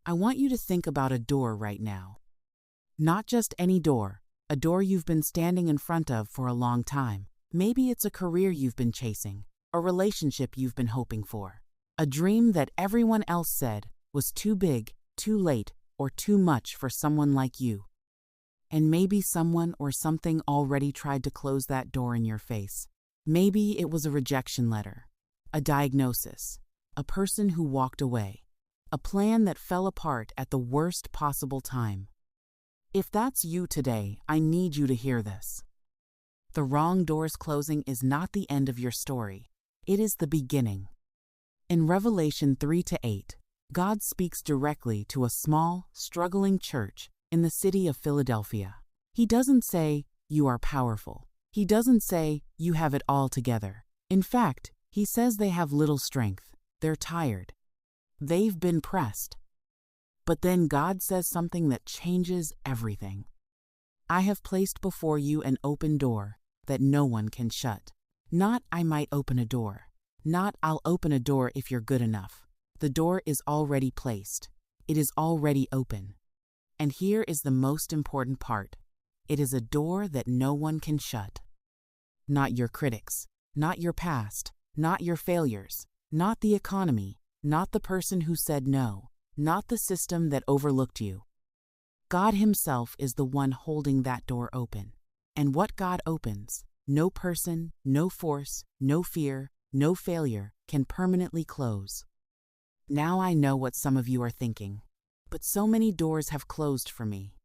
I want you to think about a door right now. Not just any door, a door you've been standing in front of for a long time. Maybe it's a career you've been chasing, a relationship you've been hoping for, a dream that everyone else said was too big, too late, or too much for someone like you. And maybe someone or something already tried to close that door in your face. Maybe it was a rejection letter, a diagnosis, a person who walked away, a plan that fell apart at the worst possible time. If that's you today, I need you to hear this. The wrong doors closing is not the end of your story. It is the beginning. In Revelation 3-8, God speaks directly to a small, struggling church in the city of Philadelphia. He doesn't say, "You are powerful." He doesn't say, "You have it all together." In fact, he says they have little strength. They're tired. They've been pressed. But then God says something that changes everything. "I have placed before you an open door that no one can shut." Not "I might open a door." Not "I'll open a door if you're good enough." The door is already placed. It is already open. And here is the most important part. It is a door that no one can shut. Not your critics, not your past, not your failures, not the economy, not the person who said no, not the system that overlooked you. God Himself is the one holding that door open. And what God opens, no person, no force, no fear, no failure can permanently close. Now I know what some of you are thinking. But so many doors have closed for me.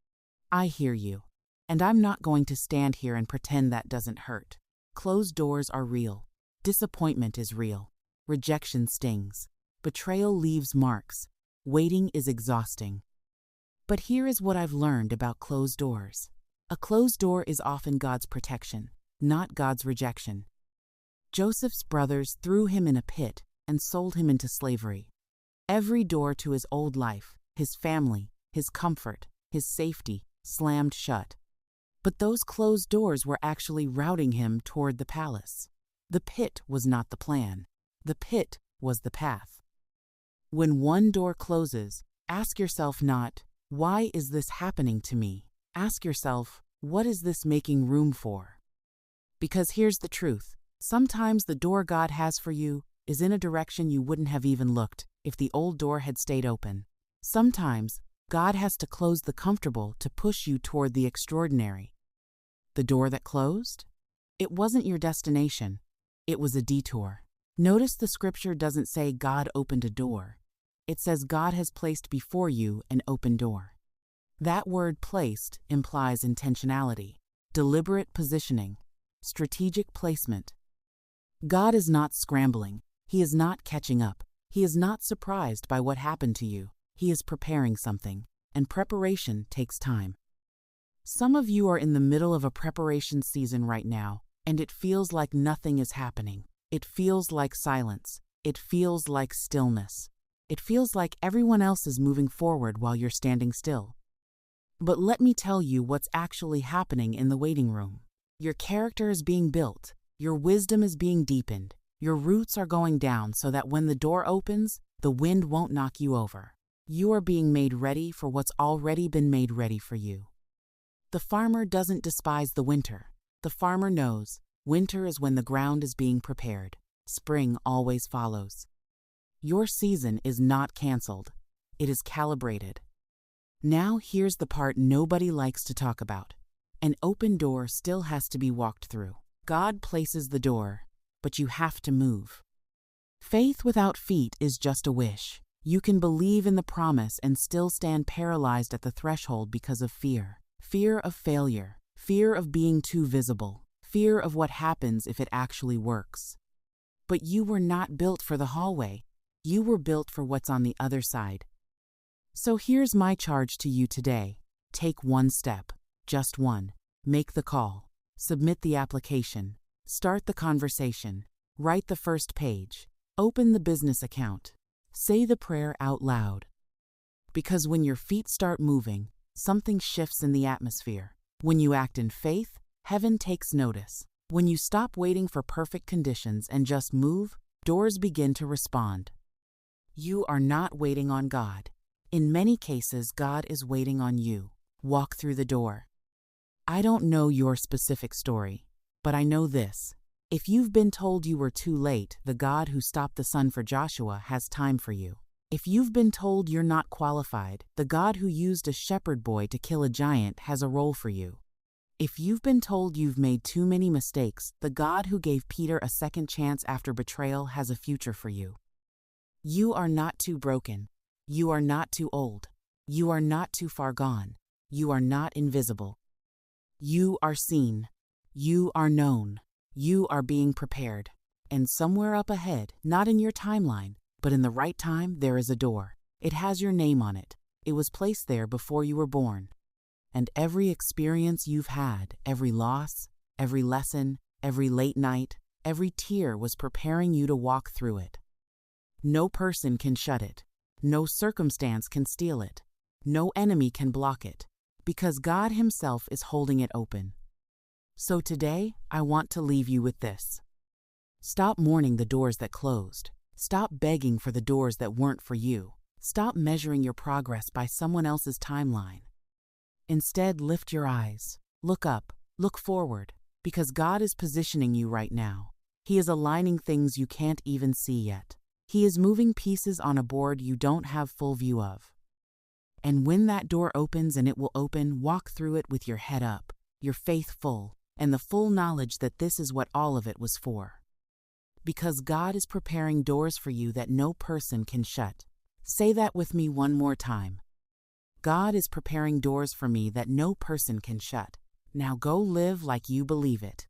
I hear you. And I'm not going to stand here and pretend that doesn't hurt. Closed doors are real. Disappointment is real. Rejection stings. Betrayal leaves marks. Waiting is exhausting. But here is what I've learned about closed doors. A closed door is often God's protection, not God's rejection. Joseph's brothers threw him in a pit and sold him into slavery. Every door to his old life, his family, his comfort, his safety, slammed shut. But those closed doors were actually routing him toward the palace. The pit was not the plan. The pit was the path. When one door closes, ask yourself not, "Why is this happening to me?" Ask yourself, "What is this making room for?" Because here's the truth. Sometimes the door God has for you is in a direction you wouldn't have even looked if the old door had stayed open. Sometimes God has to close the comfortable to push you toward the extraordinary. The door that closed? It wasn't your destination. It was a detour. Notice the scripture doesn't say God opened a door. It says God has placed before you an open door. That word "placed" implies intentionality, deliberate positioning, strategic placement. God is not scrambling. He is not catching up. He is not surprised by what happened to you. He is preparing something, and preparation takes time. Some of you are in the middle of a preparation season right now, and it feels like nothing is happening. It feels like silence. It feels like stillness. It feels like everyone else is moving forward while you're standing still. But let me tell you what's actually happening in the waiting room. Your character is being built. Your wisdom is being deepened. Your roots are going down so that when the door opens, the wind won't knock you over. You are being made ready for what's already been made ready for you. The farmer doesn't despise the winter. The farmer knows winter is when the ground is being prepared. Spring always follows. Your season is not canceled. It is calibrated. Now here's the part nobody likes to talk about. An open door still has to be walked through. God places the door, but you have to move. Faith without feet is just a wish. You can believe in the promise and still stand paralyzed at the threshold because of fear. Fear of failure. Fear of being too visible. Fear of what happens if it actually works. But you were not built for the hallway. You were built for what's on the other side. So here's my charge to you today. Take one step. Just one. Make the call. Submit the application. Start the conversation. Write the first page. Open the business account. Say the prayer out loud. Because when your feet start moving, something shifts in the atmosphere. When you act in faith, heaven takes notice. When you stop waiting for perfect conditions and just move, doors begin to respond. You are not waiting on God. In many cases, God is waiting on you. Walk through the door. I don't know your specific story, but I know this. If you've been told you were too late, the God who stopped the sun for Joshua has time for you. If you've been told you're not qualified, the God who used a shepherd boy to kill a giant has a role for you. If you've been told you've made too many mistakes, the God who gave Peter a second chance after betrayal has a future for you. You are not too broken. You are not too old. You are not too far gone. You are not invisible. You are seen. You are known. You are being prepared. And somewhere up ahead, not in your timeline, but in the right time, there is a door. It has your name on it. It was placed there before you were born. And every experience you've had, every loss, every lesson, every late night, every tear was preparing you to walk through it. No person can shut it. No circumstance can steal it. No enemy can block it, because God Himself is holding it open. So today, I want to leave you with this. Stop mourning the doors that closed. Stop begging for the doors that weren't for you. Stop measuring your progress by someone else's timeline. Instead, lift your eyes. Look up. Look forward. Because God is positioning you right now. He is aligning things you can't even see yet. He is moving pieces on a board you don't have full view of. And when that door opens, and it will open, walk through it with your head up, your faith full, and the full knowledge that this is what all of it was for. Because God is preparing doors for you that no person can shut. Say that with me one more time. God is preparing doors for me that no person can shut. Now go live like you believe it.